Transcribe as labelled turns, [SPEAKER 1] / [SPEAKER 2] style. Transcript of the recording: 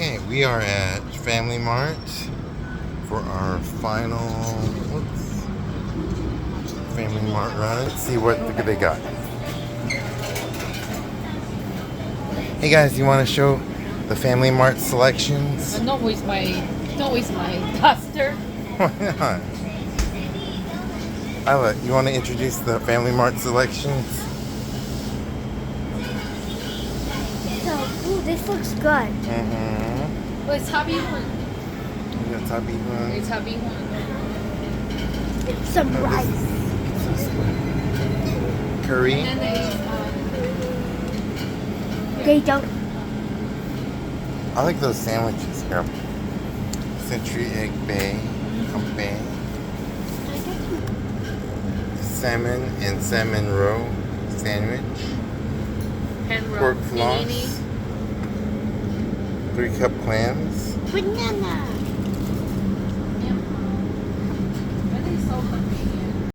[SPEAKER 1] Okay, we are at Family Mart for our final Family Mart run. Let's see what they got. Hey guys, you want to show the Family Mart selections?
[SPEAKER 2] Not with my duster.
[SPEAKER 1] Why not? Isla, you want to introduce the Family Mart selections?
[SPEAKER 3] So, ooh, this looks good.
[SPEAKER 2] Oh, it's happy one.
[SPEAKER 1] You got Tabi one.
[SPEAKER 2] It's happy one.
[SPEAKER 3] Some rice.
[SPEAKER 1] Curry.
[SPEAKER 2] And then
[SPEAKER 3] They don't.
[SPEAKER 1] I like those sandwiches. Here. Century egg bay, compay. Salmon and salmon roe sandwich.
[SPEAKER 2] hand roll.
[SPEAKER 1] Pork floss. 3-cup clams.
[SPEAKER 3] Banana.